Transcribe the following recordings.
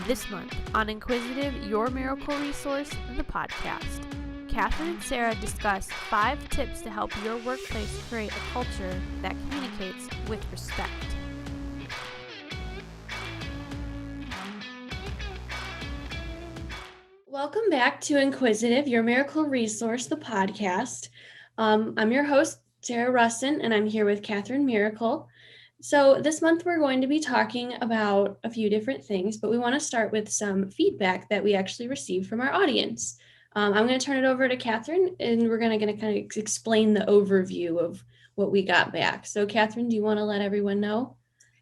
This month on Inquisitive, your miracle resource, the podcast. Katherine and Sarah discuss 5 tips to help your workplace create a culture that communicates with respect. Welcome back to Inquisitive, your miracle resource, the podcast. I'm your host, Sarah Rusyn, and I'm here with Katherine Miracle. So this month we're going to be talking about a few different things, but we want to start with some feedback that we actually received from our audience. I'm going to turn it over to Katherine, and we're going to kind of explain the overview of what we got back. So Katherine, do you want to let everyone know?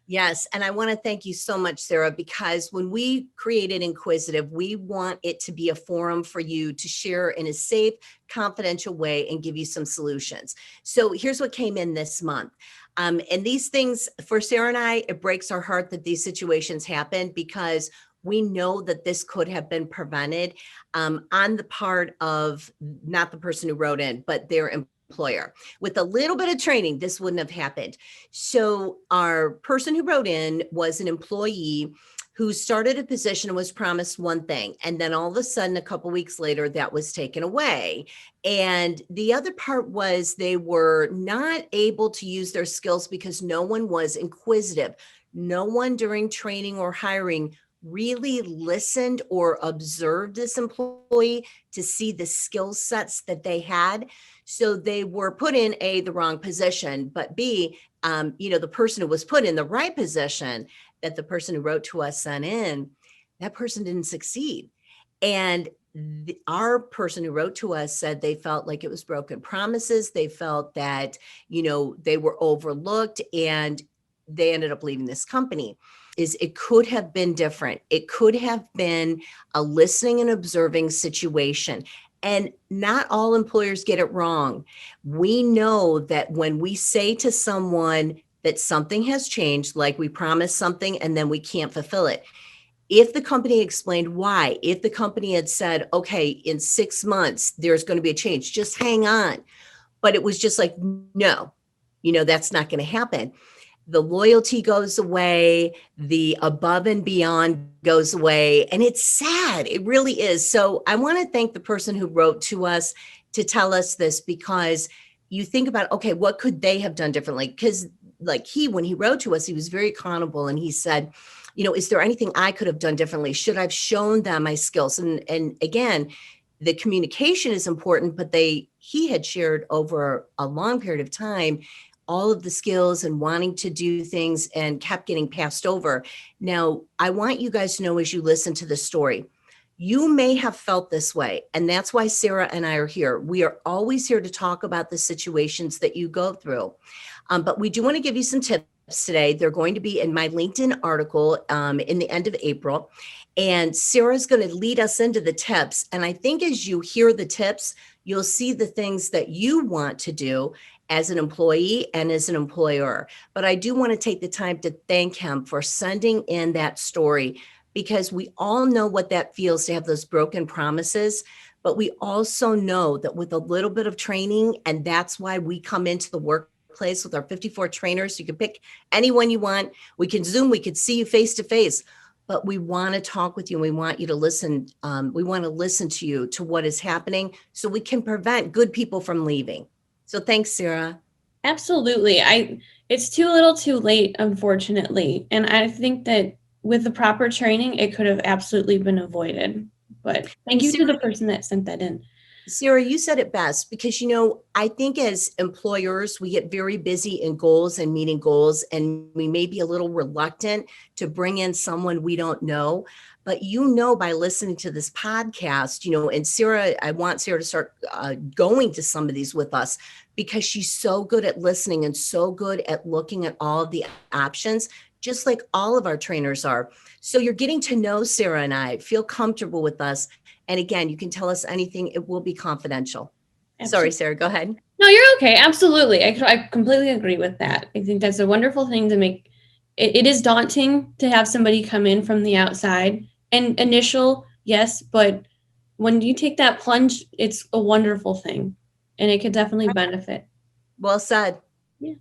Yes, and I want to thank you so much, Sarah, because when we created Inquisitive, we want it to be a forum for you to share in a safe, confidential way and give you some solutions. So here's what came in this month. And these things, for Sarah and I, it breaks our heart that these situations happen because we know that this could have been prevented on the part of not the person who wrote in, but their employer. With a little bit of training, this wouldn't have happened. So our person who wrote in was an employee who started a position and was promised one thing. And then all of a sudden, a couple weeks later, that was taken away. And the other part was they were not able to use their skills because no one was inquisitive. No one during training or hiring really listened or observed this employee to see the skill sets that they had. So they were put in the wrong position, but B, the person who was put in the right position that the person who wrote to us sent in, that person didn't succeed. And our person who wrote to us said they felt like it was broken promises. They felt that, they were overlooked and they ended up leaving this company. It could have been different. It could have been a listening and observing situation. And not all employers get it wrong. We know that when we say to someone that something has changed, like we promised something and then we can't fulfill it, if the company explained why, if the company had said, okay, in 6 months, there's going to be a change, just hang on. But it was just like, no, that's not going to happen. The loyalty goes away, the above and beyond goes away, and it's sad. It really is. So I want to thank the person who wrote to us to tell us this, because you think about, okay, what could they have done differently? Because when he wrote to us, he was very accountable and he said, is there anything I could have done differently? Should I have shown them my skills? And again, the communication is important, but he had shared over a long period of time all of the skills and wanting to do things and kept getting passed over. Now, I want you guys to know as you listen to the story, you may have felt this way. And that's why Sarah and I are here. We are always here to talk about the situations that you go through. But we do want to give you some tips today. They're going to be in my LinkedIn article in the end of April. And Sarah's going to lead us into the tips. And I think as you hear the tips, you'll see the things that you want to do as an employee and as an employer. But I do want to take the time to thank him for sending in that story, because we all know what that feels to have those broken promises. But we also know that with a little bit of training, and that's why we come into the workplace with our 54 trainers. You can pick anyone you want. We can Zoom, we could see you face to face, but we want to talk with you and we want you to listen. We want to listen to you, to what is happening, so we can prevent good people from leaving. So thanks, Sarah. Absolutely. It's too little too late, unfortunately. And I think that with the proper training, it could have absolutely been avoided. But thank you to the person that sent that in. Sarah, you said it best, because, I think as employers, we get very busy in goals and meeting goals, and we may be a little reluctant to bring in someone we don't know. But by listening to this podcast, and Sarah, I want Sarah to start going to some of these with us, because she's so good at listening and so good at looking at all of the options, just like all of our trainers are. So you're getting to know Sarah and I, feel comfortable with us. And again, you can tell us anything. It will be confidential. Absolutely. Sorry, Sarah, go ahead. No, you're okay. Absolutely. I completely agree with that. I think that's a wonderful thing to make. It is daunting to have somebody come in from the outside, and initial, yes, but when you take that plunge, it's a wonderful thing, and it could definitely benefit. Well said. Yeah.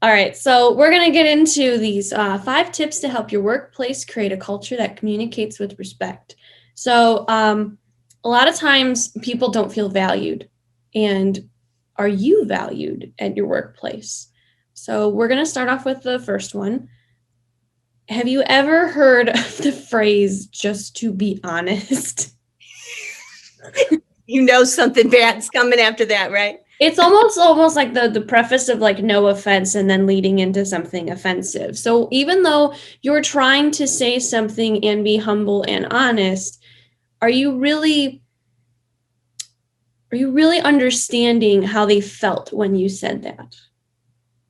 All right, so we're going to get into these 5 tips to help your workplace create a culture that communicates with respect. So, a lot of times people don't feel valued. And are you valued at your workplace? So, we're going to start off with the first one. Have you ever heard of the phrase, just to be honest? You know something bad's coming after that, right? It's almost like the preface of like no offense and then leading into something offensive. So even though you're trying to say something and be humble and honest, are you really understanding how they felt when you said that?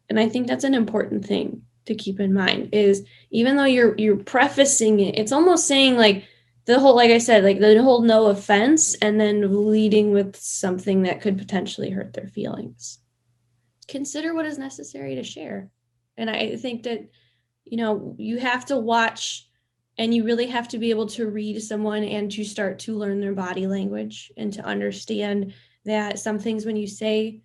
And I think that's an important thing to keep in mind is even though you're prefacing it, it's almost saying like the whole, like I said, like the whole no offense and then leading with something that could potentially hurt their feelings. Consider what is necessary to share. And I think that, you have to watch and you really have to be able to read someone and to start to learn their body language and to understand that some things when you say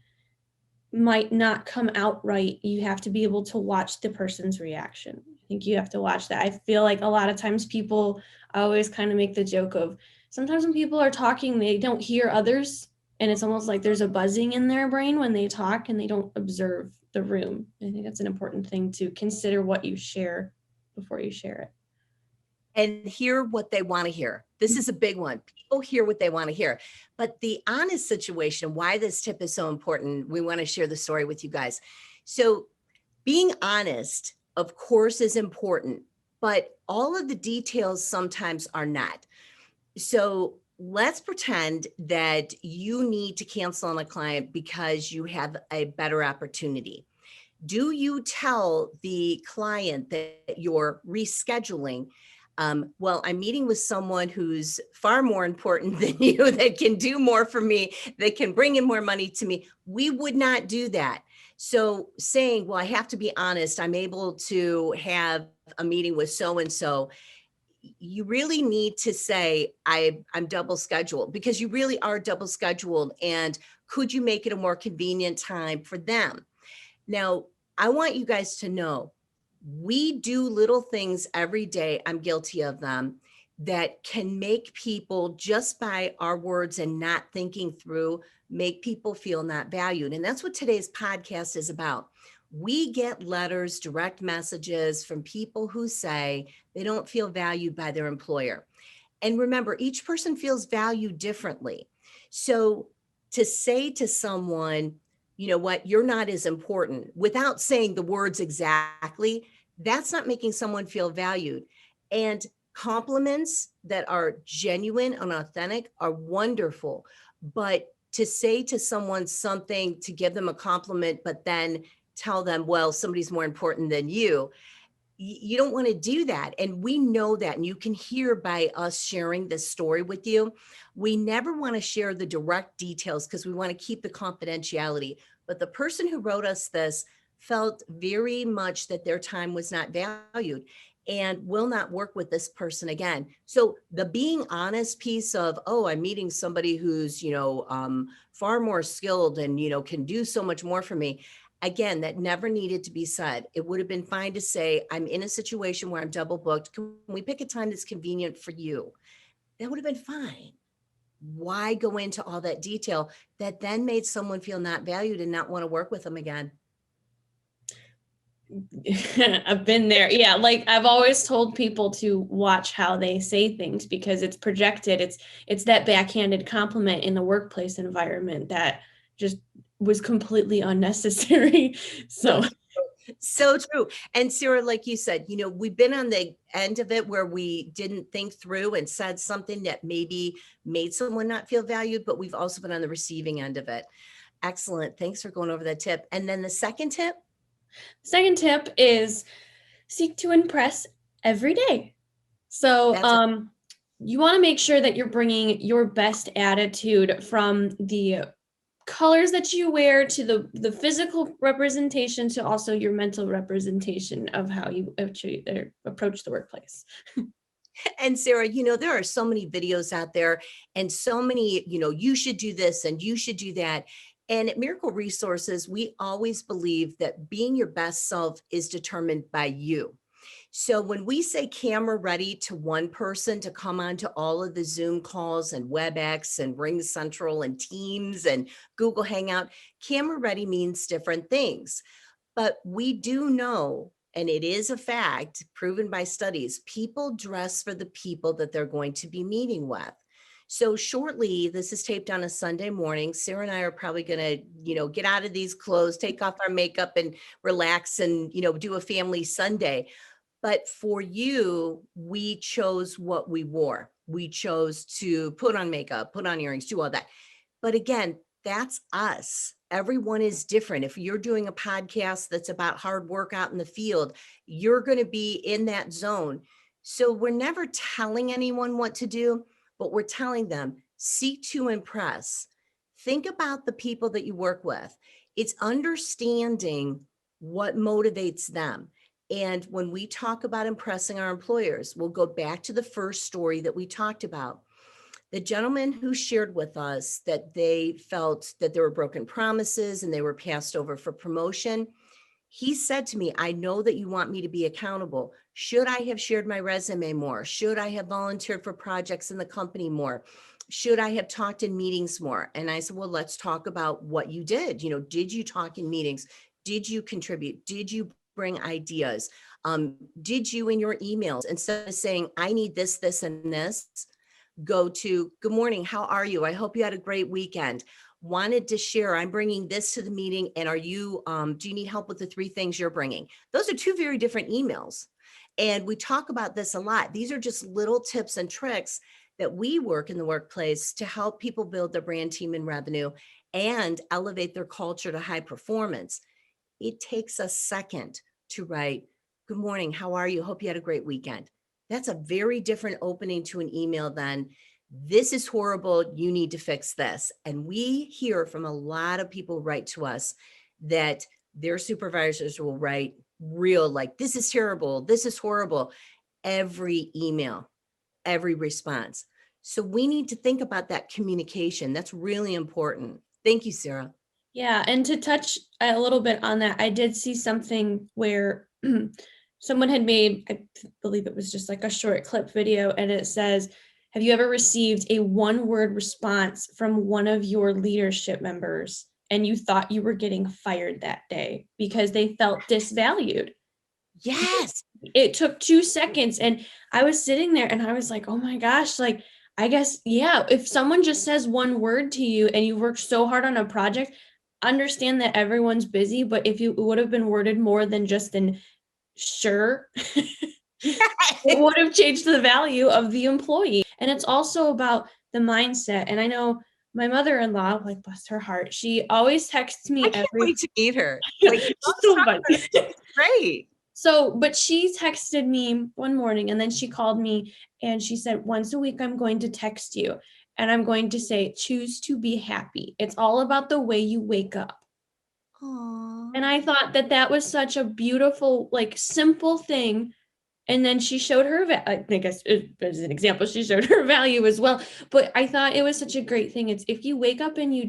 might not come out right. You have to be able to watch the person's reaction. I think you have to watch that. I feel like a lot of times people always kind of make the joke of sometimes when people are talking, they don't hear others. And it's almost like there's a buzzing in their brain when they talk and they don't observe the room. I think that's an important thing to consider what you share before you share it. And hear what they want to hear. This is a big one. People hear what they want to hear. But the honest situation, why this tip is so important, we want to share the story with you guys. So being honest, of course, is important, but all of the details sometimes are not. So let's pretend that you need to cancel on a client because you have a better opportunity. Do you tell the client that you're rescheduling? Well, I'm meeting with someone who's far more important than you, that can do more for me, that can bring in more money to me. We would not do that. So saying, well, I have to be honest, I'm able to have a meeting with so-and-so. You really need to say, I'm double scheduled, because you really are double scheduled. And could you make it a more convenient time for them? Now, I want you guys to know we do little things every day. I'm guilty of them, that can make people, just by our words and not thinking through, make people feel not valued. And that's what today's podcast is about. We get letters, direct messages from people who say they don't feel valued by their employer. And remember, each person feels valued differently. So to say to someone, you know what, you're not as important, without saying the words exactly, that's not making someone feel valued. And compliments that are genuine and authentic are wonderful. But to say to someone something, to give them a compliment, but then tell them, well, somebody's more important than you don't want to do that. And we know that. And you can hear by us sharing this story with you, we never want to share the direct details because we want to keep the confidentiality. But the person who wrote us this felt very much that their time was not valued and will not work with this person again. So the being honest piece of, oh, I'm meeting somebody who's, far more skilled and, can do so much more for me. Again, that never needed to be said. It would have been fine to say, I'm in a situation where I'm double booked. Can we pick a time that's convenient for you? That would have been fine. Why go into all that detail that then made someone feel not valued and not want to work with them again? I've been there. Yeah, like I've always told people to watch how they say things because it's projected. It's that backhanded compliment in the workplace environment that just was completely unnecessary. So So true. And Sarah, like you said, we've been on the end of it where we didn't think through and said something that maybe made someone not feel valued, but we've also been on the receiving end of it. Excellent. Thanks for going over that tip. And then the second tip? second tip is seek to impress every day. So That's you want to make sure that you're bringing your best attitude from the colors that you wear to the physical representation to also your mental representation of how you approach the workplace. And Sarah, there are so many videos out there and so many, you should do this and you should do that. And at Miracle Resources, we always believe that being your best self is determined by you. So when we say camera ready to one person to come on to all of the Zoom calls and WebEx and Ring Central and Teams and Google Hangout, camera ready means different things. But we do know, and it is a fact proven by studies, people dress for the people that they're going to be meeting with. So shortly, this is taped on a Sunday morning. Sarah and I are probably going to, get out of these clothes, take off our makeup and relax and, do a family Sunday. But for you, we chose what we wore. We chose to put on makeup, put on earrings, do all that. But again, that's us. Everyone is different. If you're doing a podcast that's about hard work out in the field, you're going to be in that zone. So we're never telling anyone what to do, but we're telling them, seek to impress. Think about the people that you work with. It's understanding what motivates them. And when we talk about impressing our employers, we'll go back to the first story that we talked about. The gentleman who shared with us that they felt that there were broken promises and they were passed over for promotion, he said to me, I know that you want me to be accountable. Should I have shared my resume more? Should I have volunteered for projects in the company more? Should I have talked in meetings more? And I said, well, let's talk about what you did. Did you talk in meetings? Did you contribute? Did you bring ideas? Did you in your emails, instead of saying, I need this, this, and this, go to, good morning, how are you? I hope you had a great weekend. Wanted to share, I'm bringing this to the meeting, and do you need help with the 3 things you're bringing? Those are 2 very different emails. And we talk about this a lot. These are just little tips and tricks that we work in the workplace to help people build their brand, team, and revenue and elevate their culture to high performance. It takes a second to write, good morning, how are you? Hope you had a great weekend. That's a very different opening to an email than, this is horrible, you need to fix this. And we hear from a lot of people write to us that their supervisors will write real, like, this is terrible, this is horrible, every email, every response. So we need to think about that communication. That's really important. Thank you, Sarah. Yeah, and to touch a little bit on that, I did see something where someone had made, I believe it was just like a short clip video, and it says, have you ever received a 1-word response from one of your leadership members and you thought you were getting fired that day because they felt disvalued? Yes. It took 2 seconds, and I was sitting there and I was like, oh my gosh, like, I guess, yeah, if someone just says 1 word to you and you worked so hard on a project, understand that everyone's busy, but if you would have been worded more than just an sure, it would have changed the value of the employee. And it's also about the mindset. And I know my mother-in-law, like, bless her heart, she always texts I me can't wait to meet her. Like, she's so talk funny. about it. It's great. So, but she texted me one morning and then she called me and she said, once a week, I'm going to text you and I'm going to say, choose to be happy. It's all about the way you wake up. Aww. And I thought that that was such a beautiful, like, simple thing. And then she showed her, I guess as an example, she showed her value as well. But I thought it was such a great thing. It's, if you wake up and you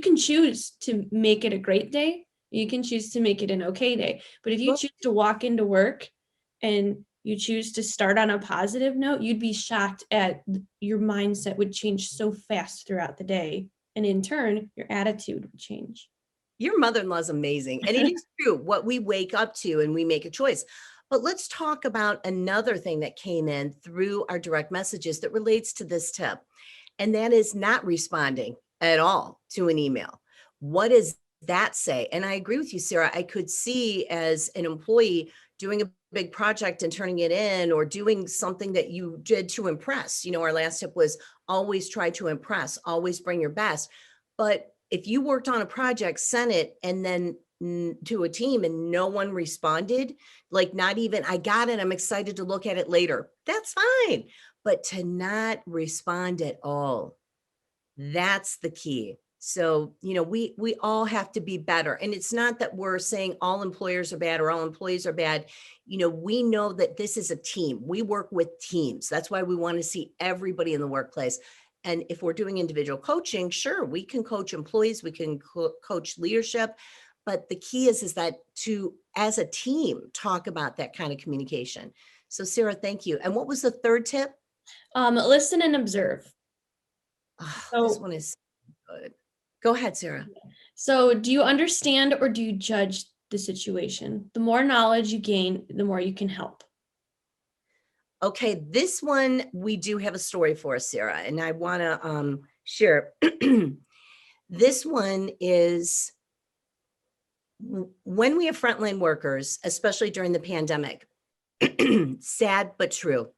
can choose to make it a great day. You can choose to make it an okay day. But if you choose to walk into work and you choose to start on a positive note, you'd be shocked at your mindset would change so fast throughout the day. And in turn, your attitude would change. Your mother-in-law is amazing. And it is true, what we wake up to and we make a choice. But let's talk about another thing that came in through our direct messages that relates to this tip. And that is not responding at all to an email. What does that say? And I agree with you, Sarah. I could see as an employee doing a big project and turning it in, or doing something that you did to impress. Our last tip was always try to impress, always bring your best. But if you worked on a project, sent it, and then to a team and no one responded, like, not even, I got it, I'm excited to look at it later, that's fine. But to not respond at all, that's the key. So, we all have to be better. And it's not that we're saying all employers are bad or all employees are bad. We know that this is a team. We work with teams. That's why we want to see everybody in the workplace. And if we're doing individual coaching, sure, we can coach employees, we can coach leadership. But the key is that to, as a team, talk about that kind of communication. So Sarah, thank you. And what was the third tip? Listen and observe. Oh, this So, one is good. Go ahead, Sarah. so do you understand or do you judge the situation? The more knowledge you gain, the more you can help. Okay, this one, we do have a story for us, Sarah, and I want to share. This one is when we have frontline workers, especially during the pandemic, sad but true.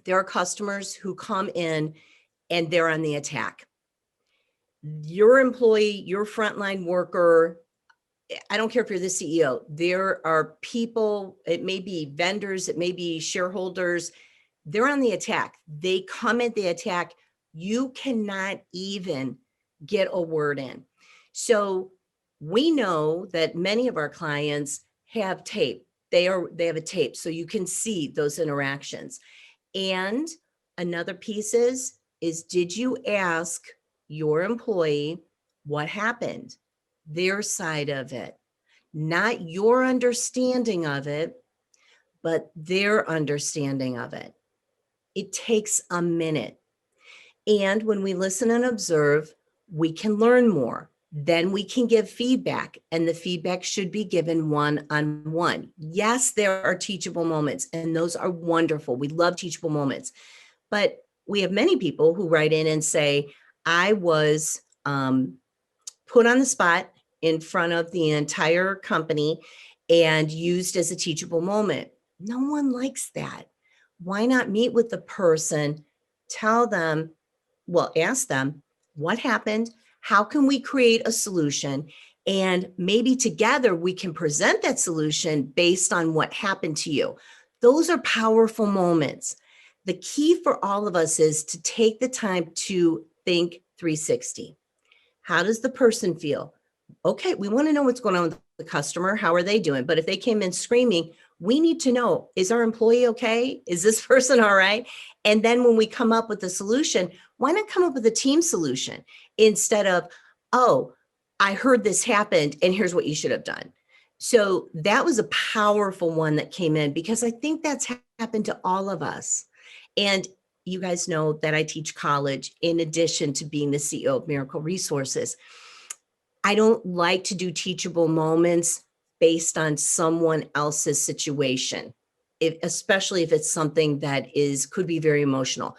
There are customers who come in and they're on the attack. Your employee, your frontline worker, I don't care if you're the CEO, there are people, it may be vendors, it may be shareholders, they're on the attack. They come at the attack. You cannot even get a word in. So we know that many of our clients have tape. They have a tape, so you can see those interactions. And another piece is did you ask your employee what happened? Their side of it, not your understanding of it, but their understanding of it. It takes a minute. And when we listen and observe, we can learn more. Then we can give feedback, and the feedback should be given one-on-one. Yes, there are teachable moments, and those are wonderful. We love teachable moments. But we have many people who write in and say, I was put on the spot in front of the entire company and used as a teachable moment. No one likes that. Why not meet with the person, tell them, well, ask them what happened, how can we create a solution, and maybe together we can present that solution based on what happened to you. Those are powerful moments. The key for all of us is to take the time to think 360. How does the person feel? Okay, we want to know what's going on with the customer. How are they doing? But if they came in screaming, we need to know, is our employee okay? Is this person all right? And then when we come up with a solution, why not come up with a team solution instead of, oh, I heard this happened and here's what you should have done. So that was a powerful one that came in because I think that's happened to all of us. And you guys know that I teach college in addition to being the CEO of Miracle Resources. I don't like to do teachable moments based on someone else's situation, especially if it's something that could be very emotional.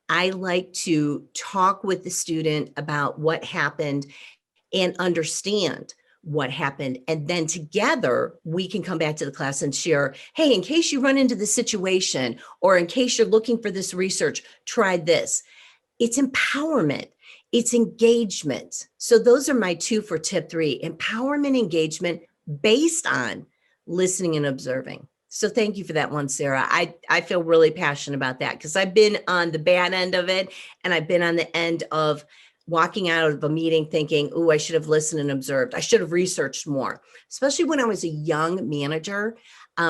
I like to talk with the student about what happened and understand what happened. And then together we can come back to the class and share, hey, in case you run into this situation, or in case you're looking for this research, try this. It's empowerment. It's engagement. So those are my two for tip 3, empowerment, engagement based on listening and observing. So thank you for that one, Sarah. I feel really passionate about that because I've been on the bad end of it, and I've been on the end of walking out of a meeting thinking, oh, I should have listened and observed. I should have researched more, especially when I was a young manager.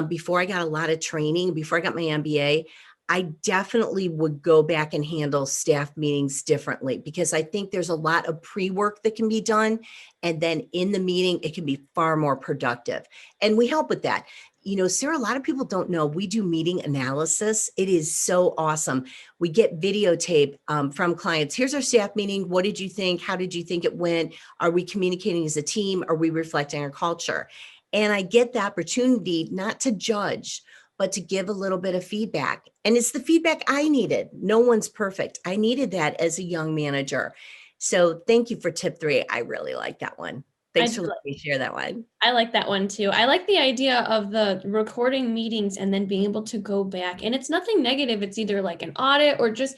Before I got a lot of training, before I got my MBA, I definitely would go back and handle staff meetings differently because I think there's a lot of pre-work that can be done. And then in the meeting, it can be far more productive. And we help with that. You know, Sarah, a lot of people don't know we do meeting analysis. It is so awesome. We get videotape from clients. Here's our staff meeting. What did you think? How did you think it went? Are we communicating as a team? Are we reflecting our culture? And I get the opportunity not to judge, but to give a little bit of feedback. And it's the feedback I needed. No one's perfect. I needed that as a young manager. So thank you for tip 3. I really like that one. Thanks for letting me share that one. I like that one too. I like the idea of the recording meetings and then being able to go back. And it's nothing negative. It's either like an audit or just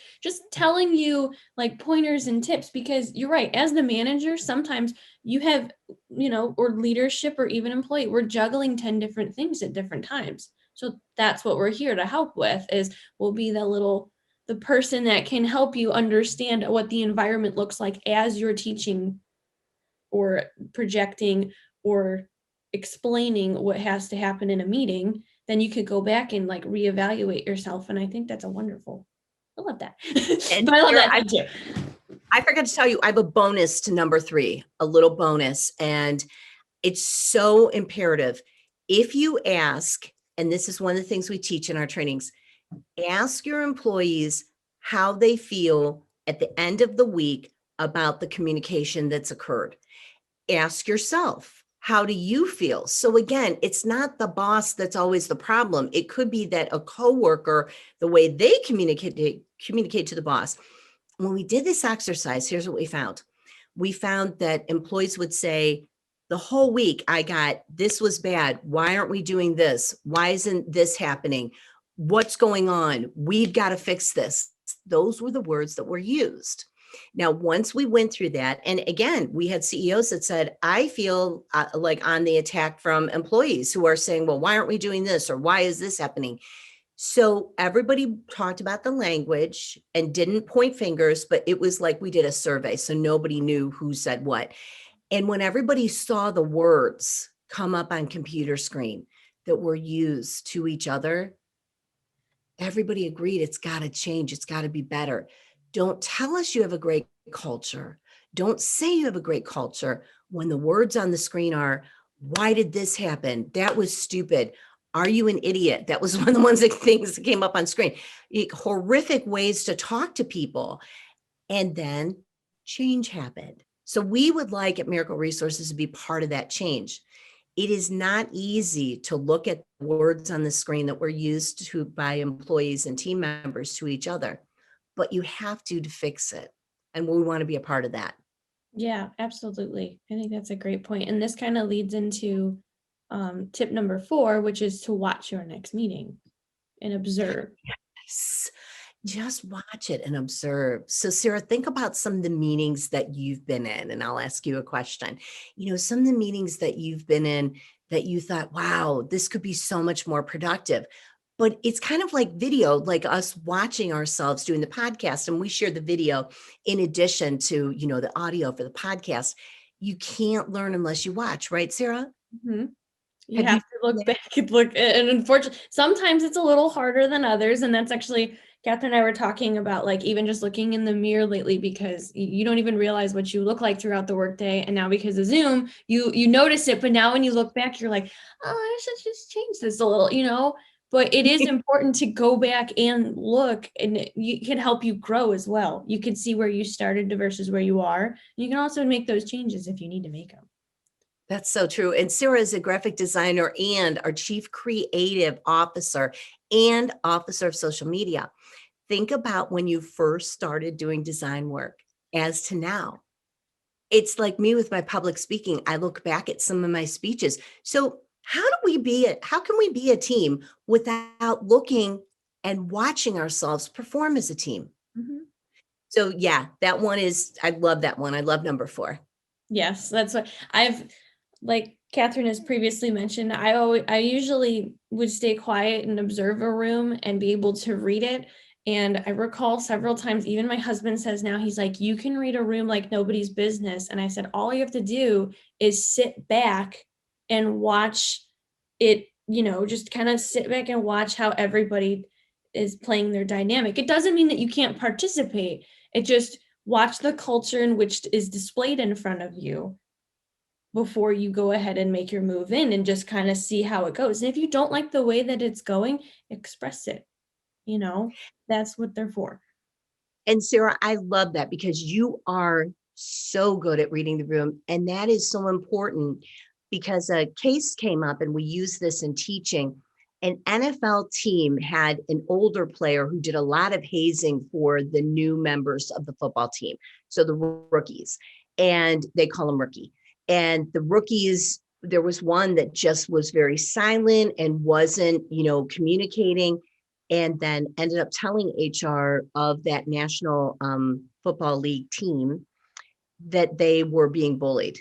telling you like pointers and tips, because you're right. As the manager, sometimes you have, or leadership or even employee, we're juggling 10 different things at different times. So that's what we're here to help with, is we'll be the person that can help you understand what the environment looks like as you're teaching or projecting or explaining what has to happen in a meeting. Then you could go back and like reevaluate yourself. And I think that's a wonderful. I love that. And But I love Sarah, that thing too. I forgot to tell you, I have a bonus to number 3, a little bonus. And it's so imperative. If you ask, and this is one of the things we teach in our trainings, ask your employees how they feel at the end of the week about the communication that's occurred. Ask yourself, how do you feel? So again, it's not the boss that's always the problem. It could be that a coworker, the way they communicate to the boss. When we did this exercise, here's what we found. We found that employees would say, the whole week I got, this was bad. Why aren't we doing this? Why isn't this happening? What's going on? We've got to fix this. Those were the words that were used. Now, once we went through that, and again, we had CEOs that said, I feel like on the attack from employees who are saying, well, why aren't we doing this? Or why is this happening? So everybody talked about the language and didn't point fingers, but it was like we did a survey. So nobody knew who said what. And when everybody saw the words come up on computer screen that were used to each other, everybody agreed it's got to change. It's got to be better. Don't tell us you have a great culture. Don't say you have a great culture when the words on the screen are, why did this happen? That was stupid. Are you an idiot? That was one of the ones that things that came up on screen. Horrific ways to talk to people. And then change happened. So we would like at Miracle Resources to be part of that change. It is not easy to look at words on the screen that were used by employees and team members to each other, but you have to fix it. And we want to be a part of that. Yeah, absolutely. I think that's a great point. And this kind of leads into tip number 4, which is to watch your next meeting and observe. Yes. Just watch it and observe. So, Sarah, think about some of the meetings that you've been in, and I'll ask you a question. Some of the meetings that you've been in that you thought, wow, this could be so much more productive. But it's kind of like video, like us watching ourselves doing the podcast, and we share the video in addition to, the audio for the podcast. You can't learn unless you watch, right, Sarah? Mm-hmm. You Have you have to look back and look, and unfortunately, sometimes it's a little harder than others. And that's actually, Katherine and I were talking about, like, even just looking in the mirror lately, because you don't even realize what you look like throughout the workday. And now because of Zoom, you notice it, but now when you look back, you're like, oh, I should just change this a little. But it is important to go back and look, and it can help you grow as well. You can see where you started versus where you are. You can also make those changes if you need to make them. That's so true. And Sarah is a graphic designer and our chief creative officer and officer of social media. Think about when you first started doing design work as to now. It's like me with my public speaking. I look back at some of my speeches. So how can we be a team without looking and watching ourselves perform as a team? Mm-hmm. So yeah, I love that one. I love number 4. Yes, that's what like Katherine has previously mentioned, I usually would stay quiet and observe a room and be able to read it. And I recall several times, even my husband says now, he's like, you can read a room like nobody's business. And I said, all you have to do is sit back and watch it, just kind of sit back and watch how everybody is playing their dynamic. It doesn't mean that you can't participate. It just, watch the culture in which is displayed in front of you before you go ahead and make your move in, and just kind of see how it goes. And if you don't like the way that it's going, express it. That's what they're for. And Sarah, I love that because you are so good at reading the room. And that is so important because a case came up and we use this in teaching. An NFL team had an older player who did a lot of hazing for the new members of the football team. So the rookies, and they call them rookie. And the rookies, there was one that just was very silent and wasn't, communicating, and then ended up telling HR of that National Football League team that they were being bullied.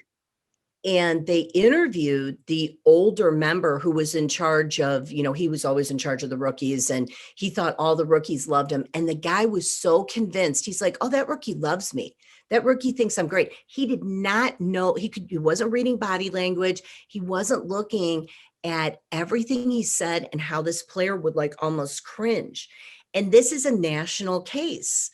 And they interviewed the older member who was in charge of, he was always in charge of the rookies, and he thought all the rookies loved him. And the guy was so convinced. He's like, oh, that rookie loves me. That rookie thinks I'm great. He did not know, he wasn't reading body language. He wasn't looking at everything he said and how this player would like almost cringe. And this is a national case.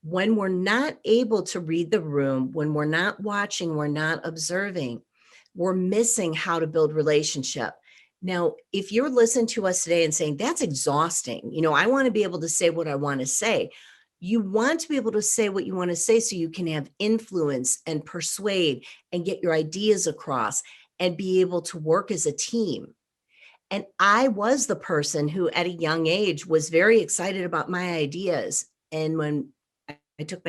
When we're not able to read the room, when we're not watching, we're not observing, we're missing how to build relationship. Now, if you're listening to us today and saying, that's exhausting, I want to be able to say what I want to say. You want to be able to say what you want to say so you can have influence and persuade and get your ideas across and be able to work as a team. And I was the person who at a young age was very excited about my ideas. And when I took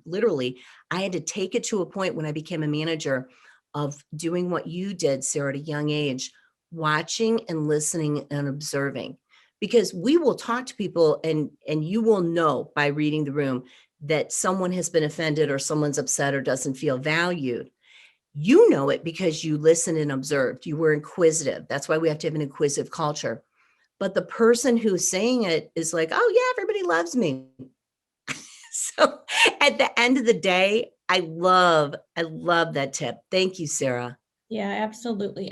literally, I had to take it to a point when I became a manager of doing what you did, Sarah, at a young age, watching and listening and observing. Because we will talk to people and you will know by reading the room that someone has been offended or someone's upset or doesn't feel valued. You know it because you listened and observed. You were inquisitive. That's why we have to have an inquisitive culture. But the person who's saying it is like, oh yeah, everybody loves me. So at the end of the day, I love that tip. Thank you, Sarah. Yeah, absolutely.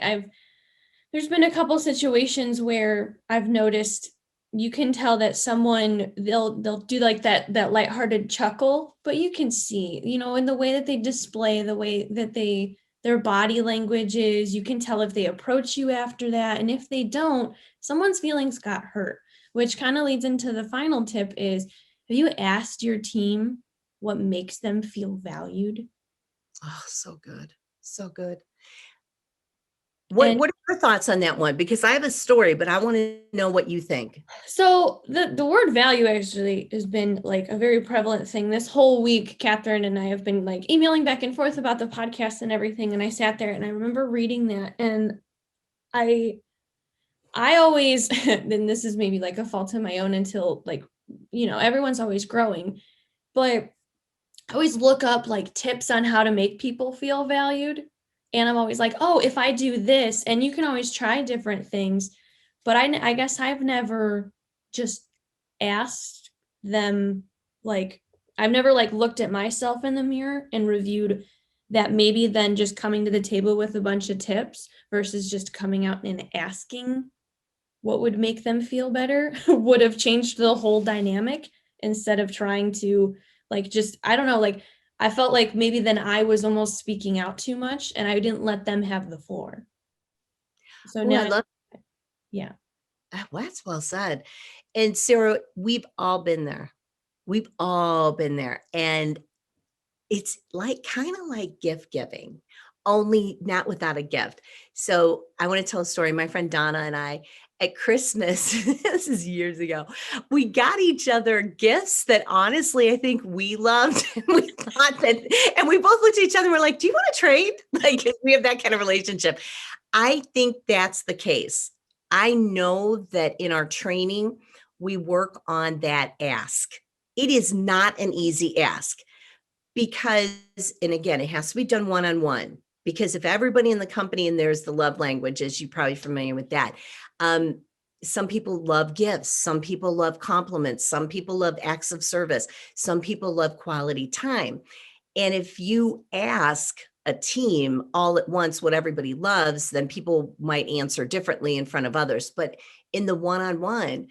There's been a couple situations where I've noticed you can tell that someone they'll do like that lighthearted chuckle, but you can see, in the way that they display, the way that their body language is, you can tell if they approach you after that. And if they don't, someone's feelings got hurt, which kind of leads into the final tip is, have you asked your team what makes them feel valued? Oh, so good. So good. And What are your thoughts on that one? Because I have a story, but I want to know what you think. so the word value actually has been like a very prevalent thing this whole week. Catherine and I have been like emailing back and forth about the podcast and everything. And I sat there and I remember reading that, and I always, and this is maybe like a fault of my own until like, everyone's always growing, but I always look up like tips on how to make people feel valued. And I'm always like, oh, if I do this, and you can always try different things. But I guess I've never just asked them, like, I've never like looked at myself in the mirror and reviewed that, maybe then just coming to the table with a bunch of tips versus just coming out and asking what would make them feel better would have changed the whole dynamic, instead of trying to like, just, I don't know, like I felt like maybe then I was almost speaking out too much and I didn't let them have the floor. So Oh, I now, love yeah. well, that's well said. And Sarah, we've all been there. We've all been there. And it's like kind of like gift giving, only not without a gift. So I want to tell a story. My friend Donna and I at Christmas, this is years ago, we got each other gifts that honestly I think we loved. And we thought that, and we both looked at each other and we're like, do you want to trade? Like we have that kind of relationship. I think that's the case. I know that in our training, we work on that ask. It is not an easy ask because, and again, it has to be done one-on-one, because if everybody in the company, and there's the love languages, you're probably familiar with that. Some people love gifts. Some people love compliments. Some people love acts of service. Some people love quality time. And if you ask a team all at once what everybody loves, then people might answer differently in front of others. But in the one-on-one,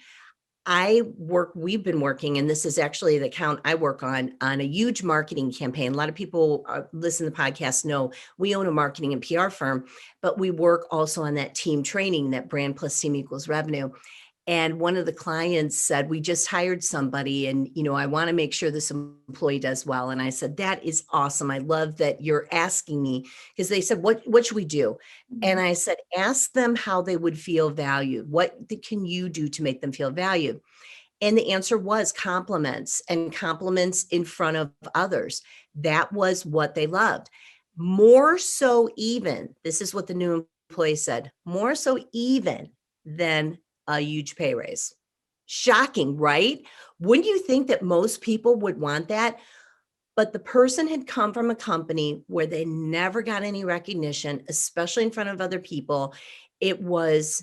we've been working, and this is actually the account I work on a huge marketing campaign. A lot of people listen to the podcast know we own a marketing and PR firm, but we work also on that team training, that brand plus team equals revenue. And one of the clients said, we just hired somebody and, I want to make sure this employee does well. And I said, that is awesome. I love that you're asking me, because they said, what should we do? And I said, ask them how they would feel valued. What can you do to make them feel valued? And the answer was compliments, and compliments in front of others. That was what they loved. More so even, this is what the new employee said, more so even than a huge pay raise. Shocking, right? Wouldn't you think that most people would want that? But the person had come from a company where they never got any recognition, especially in front of other people. It was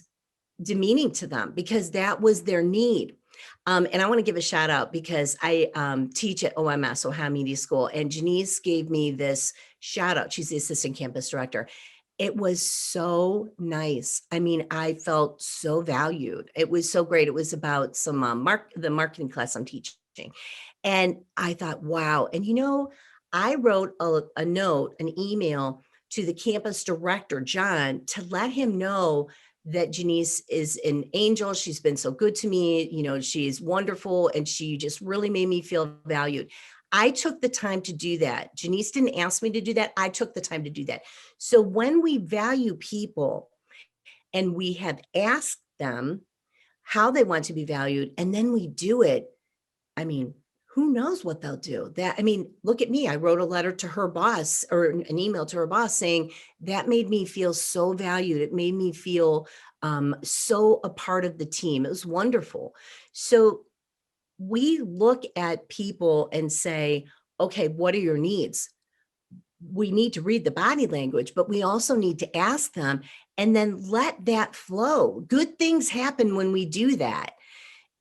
demeaning to them because that was their need. And I want to give a shout out because I teach at OMS, Ohio Media School, and Janice gave me this shout out. She's the assistant campus director. It was so nice. I mean, I felt so valued. It was so great. It was about some the marketing class I'm teaching. And I thought, wow. And I wrote a note, an email to the campus director, John, to let him know that Janice is an angel. She's been so good to me. She's wonderful. And she just really made me feel valued. I took the time to do that. Janice didn't ask me to do that. I took the time to do that. So when we value people and we have asked them how they want to be valued, and then we do it, I mean, who knows what they'll do. Look at me. I wrote a letter to her boss, or an email to her boss, saying that made me feel so valued. It made me feel so a part of the team. It was wonderful. So we look at people and say, okay, what are your needs? We need to read the body language, but we also need to ask them and then let that flow. Good things happen when we do that.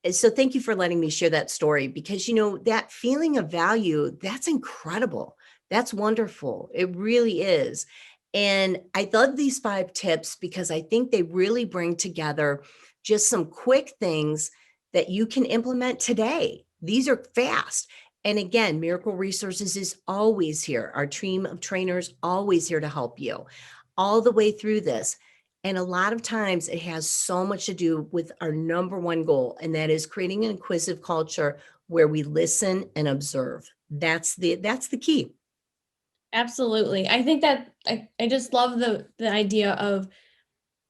And so thank you for letting me share that story, because, that feeling of value, that's incredible. That's wonderful. It really is. And I love these 5 tips because I think they really bring together just some quick things that you can implement today. These are fast. And again, Miracle Resources is always here. Our team of trainers always here to help you all the way through this. And a lot of times it has so much to do with our number one goal, and that is creating an inquisitive culture where we listen and observe. That's the key. Absolutely. I think that I just love the idea of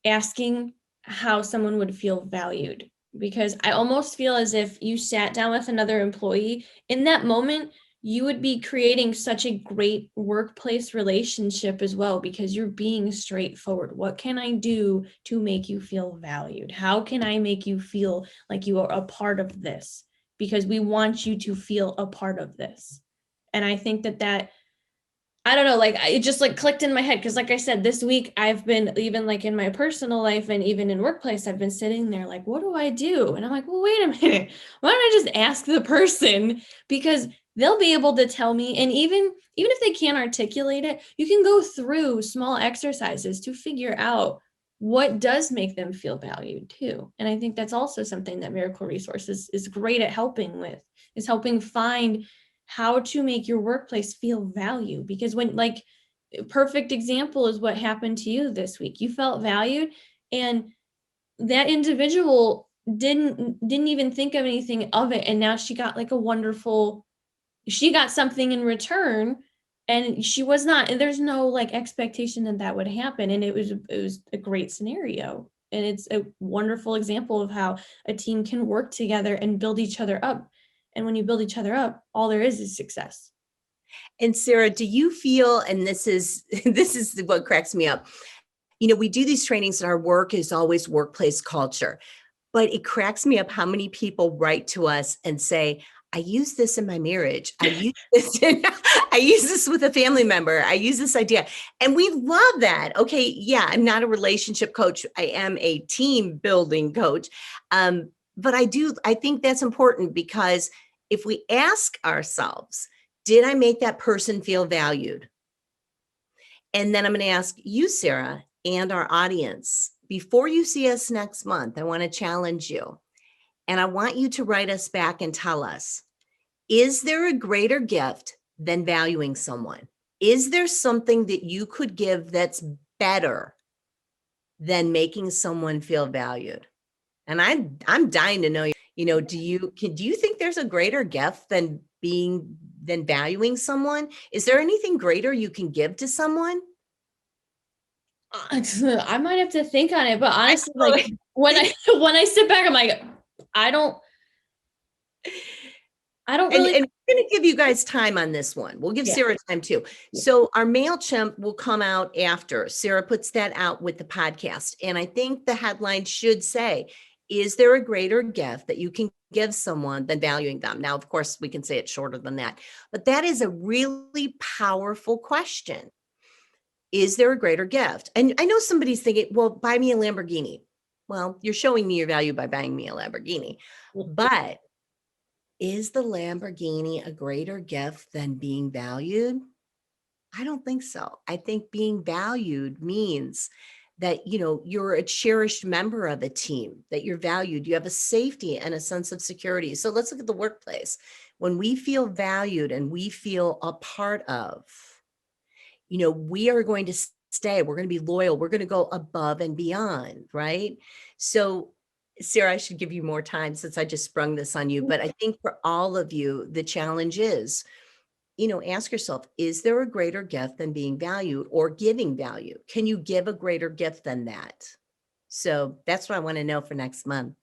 asking how someone would feel valued, because I almost feel as if you sat down with another employee in that moment, you would be creating such a great workplace relationship as well, because you're being straightforward. What can I do to make you feel valued? How can I make you feel like you are a part of this? Because we want you to feel a part of this. And I think that I don't know, like it just like clicked in my head, because like I said, this week I've been, even like in my personal life and even in workplace, I've been sitting there like, what do I do? And I'm like, well, wait a minute, why don't I just ask the person, because they'll be able to tell me. And even if they can't articulate it, you can go through small exercises to figure out what does make them feel valued too. And I think that's also something that Miracle Resources is great at helping with, is helping find how to make your workplace feel value. Because when, like, perfect example is what happened to you this week. You felt valued, and that individual didn't even think of anything of it, and now she got like she got something in return, and she was not, and there's no like expectation that would happen, and it was a great scenario, and it's a wonderful example of how a team can work together and build each other up. And when you build each other up, all there is success. And Sarah, do you feel, and this is what cracks me up, we do these trainings and our work is always workplace culture, but it cracks me up how many people write to us and say, I use this in my marriage. I use this with a family member. I use this idea. And we love that. Okay. Yeah. I'm not a relationship coach. I am a team building coach. But I think that's important, because if we ask ourselves, did I make that person feel valued? And then I'm going to ask you, Sarah, and our audience, before you see us next month, I want to challenge you. And I want you to write us back and tell us, is there a greater gift than valuing someone? Is there something that you could give that's better than making someone feel valued? And I'm dying to know, do you think there's a greater gift than valuing someone? Is there anything greater you can give to someone? I might have to think on it, but honestly, like when I sit back, I'm like, I don't really. And we're going to give you guys time on this one. We'll give Sarah time too. So our MailChimp will come out after Sarah puts that out with the podcast. And I think the headline should say, is there a greater gift that you can give someone than valuing them? Now, of course, we can say it shorter than that, but that is a really powerful question. Is there a greater gift? And I know somebody's thinking, well, buy me a Lamborghini. Well, you're showing me your value by buying me a Lamborghini, but is the Lamborghini a greater gift than being valued? I don't think so. I think being valued means that, you're a cherished member of a team, that you're valued, you have a safety and a sense of security. So let's look at the workplace. When we feel valued and we feel a part of, we are going to stay, we're going to be loyal, we're going to go above and beyond, right? So, Sarah, I should give you more time since I just sprung this on you, but I think for all of you, the challenge is, ask yourself, is there a greater gift than being valued or giving value? Can you give a greater gift than that? So that's what I want to know for next month.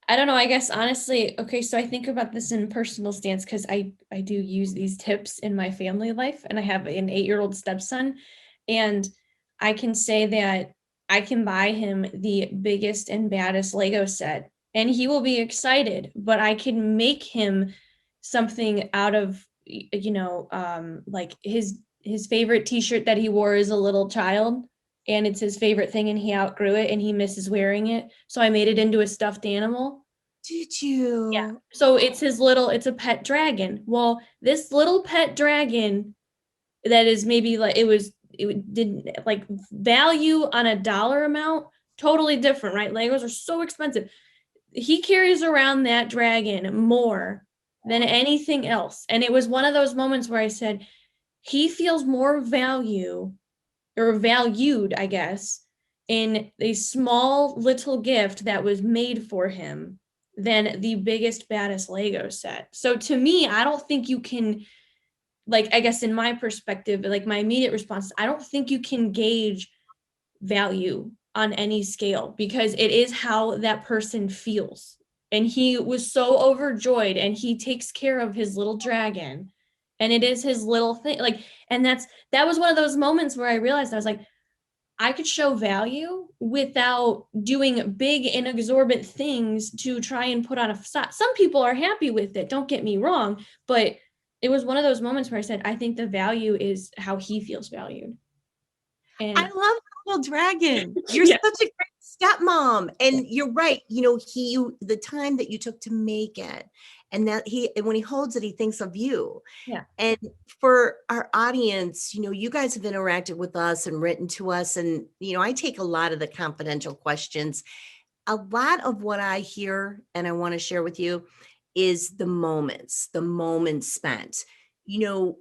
I don't know. I guess honestly, okay, so I think about this in personal stance because I do use these tips in my family life, and I have an 8-year-old stepson, and I can say that I can buy him the biggest and baddest Lego set, and he will be excited, but I can make him something out of like his favorite t-shirt that he wore as a little child, and it's his favorite thing, and he outgrew it and he misses wearing it. So I made it into a stuffed animal. Did Yeah. you? So it's a pet dragon. Well, this little pet dragon that is maybe like it didn't like value on a dollar amount, totally different, right? Legos are so expensive. He carries around that dragon more than anything else. And it was one of those moments where I said, he feels more value or valued, I guess, in a small little gift that was made for him than the biggest, baddest Lego set. So to me, I don't think you can, like, I guess in my perspective, like my immediate response, I don't think you can gauge value on any scale because it is how that person feels. And he was so overjoyed and he takes care of his little dragon and it is his little thing. Like, and that was one of those moments where I realized I was like, I could show value without doing big and exorbitant things to try and put on a facade. Some people are happy with it, don't get me wrong, but it was one of those moments where I said, I think the value is how he feels valued. I And love the little dragon. You're yeah, such a great stepmom. And you're right. The time that you took to make it and and when he holds it, he thinks of you. yeah. And for our audience, you guys have interacted with us and written to us. And, I take a lot of the confidential questions. A lot of what I hear and I want to share with you is the moments spent. You know,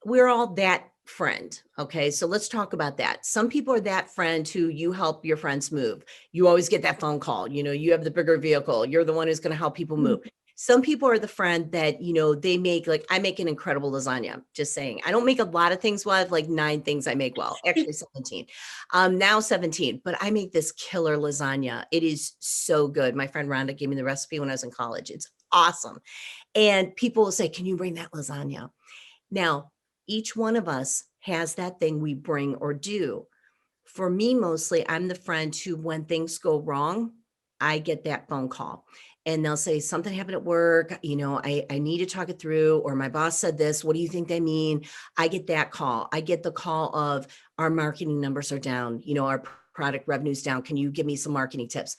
we're all that friend. Okay. So let's talk about that. Some people are that friend who you help your friends move. You always get that phone call. You have the bigger vehicle. You're the one who's going to help people move. Some people are the friend that, they make, like, I make an incredible lasagna, just saying. I don't make a lot of things well. I have like 9 things I make well, actually 17, now 17, but I make this killer lasagna. It is so good. My friend Rhonda gave me the recipe when I was in college. It's awesome. And people will say, can you bring that lasagna? Now, each one of us has that thing we bring or do. For me, mostly, I'm the friend who, when things go wrong, I get that phone call and they'll say something happened at work. I need to talk it through, or my boss said this. What do you think they mean? I get that call. I get the call of our marketing numbers are down. Our product revenue's down. Can you give me some marketing tips?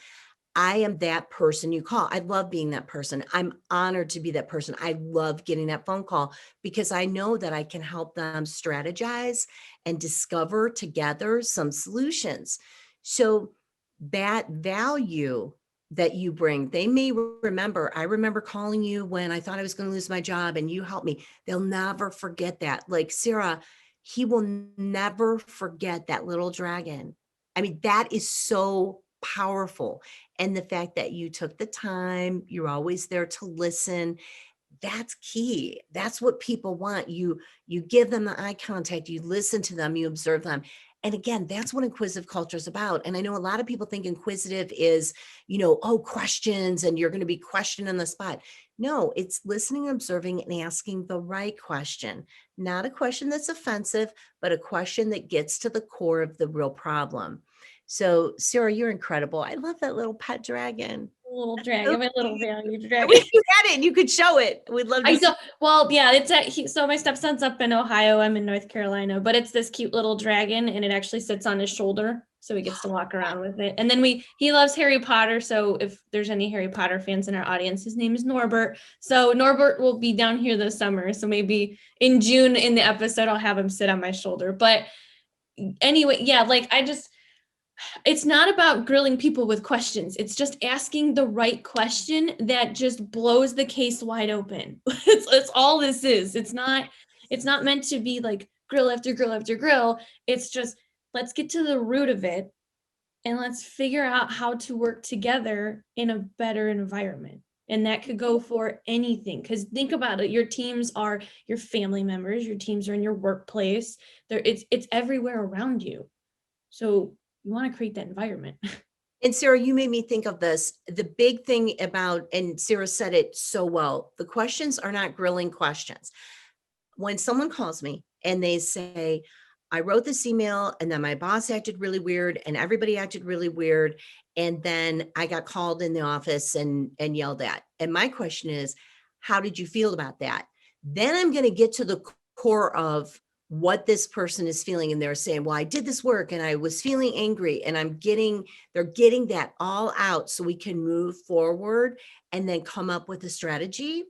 I am that person you call. I love being that person. I'm honored to be that person. I love getting that phone call because I know that I can help them strategize and discover together some solutions. So that value that you bring, they may remember. I remember calling you when I thought I was going to lose my job and you helped me. They'll never forget that. Like Sarah, he will never forget that little dragon. I mean, that is so powerful. And the fact that you took the time, you're always there to listen, that's key. That's what people want. You give them the eye contact, you listen to them, you observe them. And again, that's what inquisitive culture is about. And I know a lot of people think inquisitive is, questions and you're going to be questioned on the spot. No, it's listening, observing, and asking the right question, not a question that's offensive, but a question that gets to the core of the real problem. So, Sarah, you're incredible. I love that little pet dragon. little dragon, my little value I dragon. wish you had it and you could show it. We'd love to I see. don't. Well, yeah, it's so my stepson's up in Ohio. I'm in North Carolina, but it's this cute little dragon, and it actually sits on his shoulder, so he gets to walk around with it. And then he loves Harry Potter, so if there's any Harry Potter fans in our audience, his name is Norbert. So Norbert will be down here this summer. So maybe in June in the episode, I'll have him sit on my shoulder. But anyway, yeah, like it's not about grilling people with questions. It's just asking the right question that just blows the case wide open. It's all this is. It's not meant to be like grill after grill after grill. It's just, let's get to the root of it and let's figure out how to work together in a better environment. And that could go for anything. Because think about it, your teams are your family members, your teams are in your workplace. It's everywhere around you. So you want to create that environment. And Sarah, you made me think of this. The big thing about, and Sarah said it so well, the questions are not grilling questions. When someone calls me and they say, I wrote this email and then my boss acted really weird and everybody acted really weird. And then I got called in the office and yelled at. And my question is, how did you feel about that? Then I'm going to get to the core of what this person is feeling. And they're saying, well, I did this work and I was feeling angry, and they're getting that all out so we can move forward and then come up with a strategy.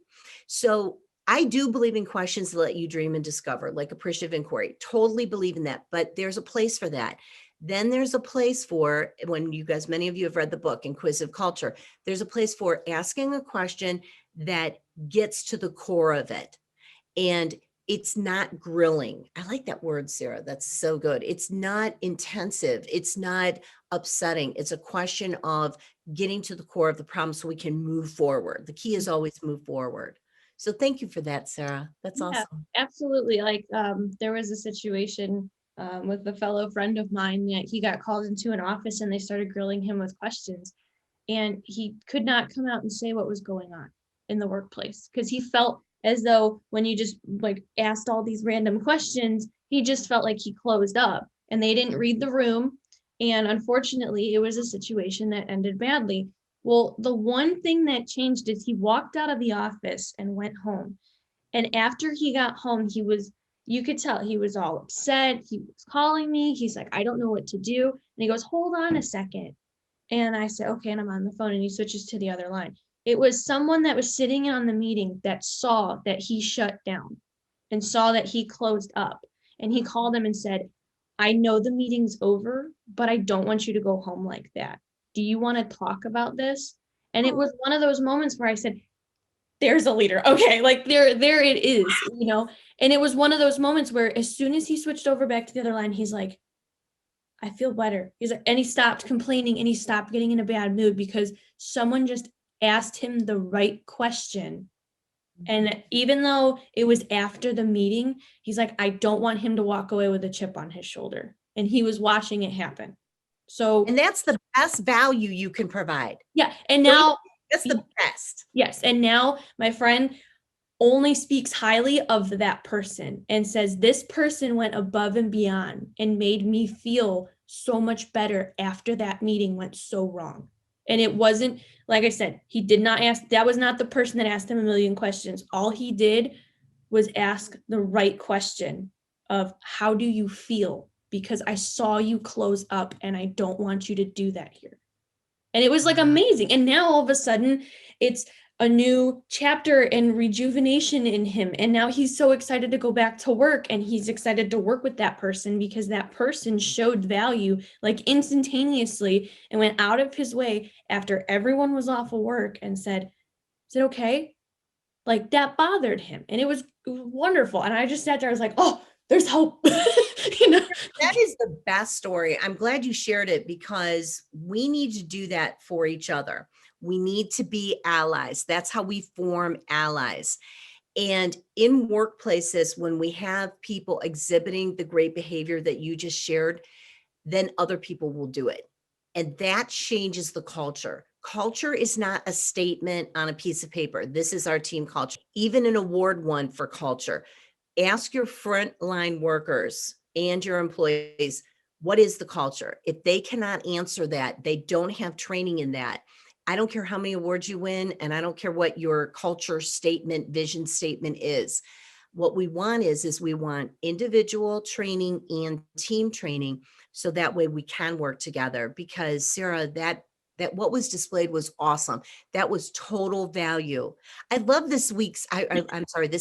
So I do believe in questions that let you dream and discover, like appreciative inquiry. Totally believe in that, but there's a place for that. Then there's a place for, when you guys, many of you have read the book, Inquisitive Culture, there's a place for asking a question that gets to the core of it. And it's not grilling. I like that word, Sarah. That's so good. It's not intensive. It's not upsetting. It's a question of getting to the core of the problem so we can move forward. The key is always move forward. So thank you for that, Sarah. That's awesome. Absolutely. Like there was a situation with a fellow friend of mine that he got called into an office and they started grilling him with questions, and he could not come out and say what was going on in the workplace because he felt as though when you just like asked all these random questions, he just felt like he closed up and they didn't read the room. And unfortunately, it was a situation that ended badly. Well, the one thing that changed is he walked out of the office and went home. And after he got home, you could tell he was all upset. He was calling me. He's like, I don't know what to do. And he goes, hold on a second. And I said, okay, and I'm on the phone, and he switches to the other line. It was someone that was sitting in on the meeting that saw that he shut down and saw that he closed up. And he called him and said, I know the meeting's over, but I don't want you to go home like that. Do you want to talk about this? And it was one of those moments where I said, there's a leader. Okay, like there it is, you know? And it was one of those moments where as soon as he switched over back to the other line, he's like, I feel better. He's like, and he stopped complaining and he stopped getting in a bad mood because someone just asked him the right question. And even though it was after the meeting, he's like, I don't want him to walk away with a chip on his shoulder. And he was watching it happen. So, and that's the best value you can provide. yeah. And now that's the best. Yes. And now my friend only speaks highly of that person and says, this person went above and beyond and made me feel so much better after that meeting went so wrong. And it wasn't, like I said, he did not ask, that was not the person that asked him a million questions. All he did was ask the right question of, how do you feel? Because I saw you close up and I don't want you to do that here. And it was like amazing. And now all of a sudden it's a new chapter and rejuvenation in him. And now he's so excited to go back to work, and he's excited to work with that person because that person showed value like instantaneously and went out of his way after everyone was off of work and said, is it okay? Like that bothered him. And it was wonderful. And I just sat there, I was like, oh, there's hope. You know, that is the best story. I'm glad you shared it because we need to do that for each other. We need to be allies. That's how we form allies. And in workplaces, when we have people exhibiting the great behavior that you just shared, then other people will do it. And that changes the culture. Culture is not a statement on a piece of paper. This is our team culture. Even an award won for culture. Ask your frontline workers and your employees, what is the culture? If they cannot answer that, they don't have training in that, I don't care how many awards you win, and I don't care what your culture statement, vision statement is. What we want is we want individual training and team training, so that way we can work together. Because Sarah, that what was displayed was awesome. That was total value. I love this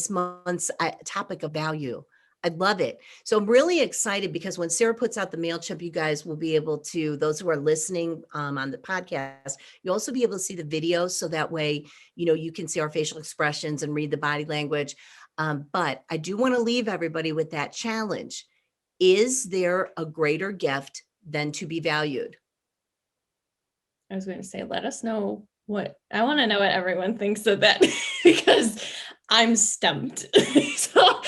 month's topic of value. I love it. So I'm really excited because when Sarah puts out the MailChimp, you guys will be able to, those who are listening on the podcast, you'll also be able to see the video. So that way, you can see our facial expressions and read the body language. But I do want to leave everybody with that challenge. Is there a greater gift than to be valued? I was going to say, let us know I want to know what everyone thinks of that because I'm stumped. So.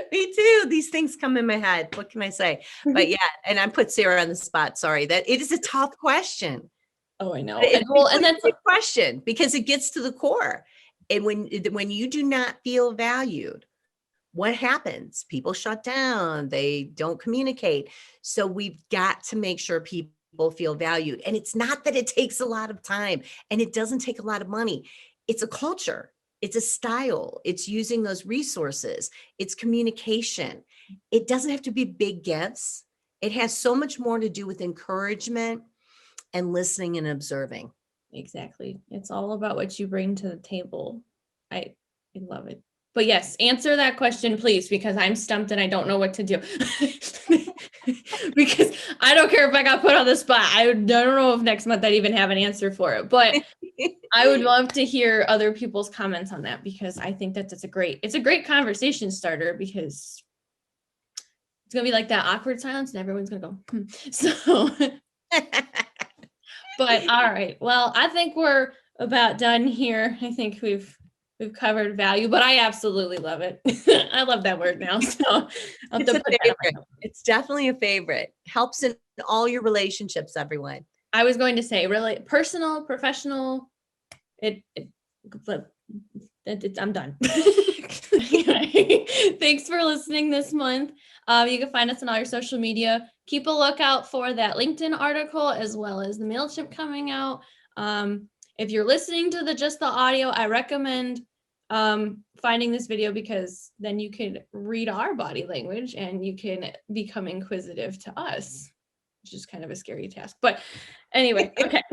Me too. These things come in my head. What can I say? But yeah, and I put Sarah on the spot. Sorry, that it is a tough question. Oh, I know. And that's a question because it gets to the core. And when you do not feel valued, what happens? People shut down. They don't communicate. So we've got to make sure people feel valued. And it's not that it takes a lot of time and it doesn't take a lot of money. It's a culture. It's a style. It's using those resources. It's communication. It doesn't have to be big gifts. It has so much more to do with encouragement and listening and observing. Exactly. It's all about what you bring to the table. I love it. But yes, answer that question, please, because I'm stumped and I don't know what to do. Because I don't care if I got put on the spot. I don't know if next month I'd even have an answer for it. But I would love to hear other people's comments on that because I think that it's a great conversation starter because it's gonna be like that awkward silence and everyone's gonna go, So but all right. Well, I think we're about done here. I think we've covered value, but I absolutely love it. I love that word now. So I'll have to put that on my notes. It's definitely a favorite. Helps in all your relationships, everyone. I was going to say really personal, professional. I'm done. Anyway, thanks for listening this month. You can find us on all your social media. Keep a lookout for that LinkedIn article as well as the MailChimp coming out. If you're listening to just the audio, I recommend finding this video because then you can read our body language and you can become inquisitive to us, which is kind of a scary task. But anyway, okay.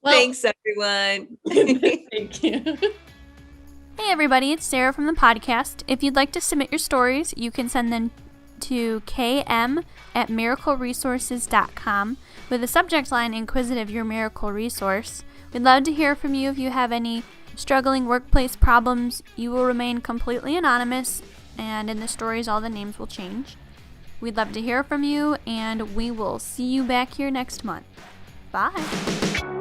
Well, thanks, everyone. Thank you. Hey, everybody, it's Sarah from the podcast. If you'd like to submit your stories, you can send them to km@miracleresources.com with the subject line Inquisitive, Your Miracle Resource. We'd love to hear from you if you have any struggling workplace problems. You will remain completely anonymous, and in the stories, all the names will change. We'd love to hear from you, and we will see you back here next month. Bye.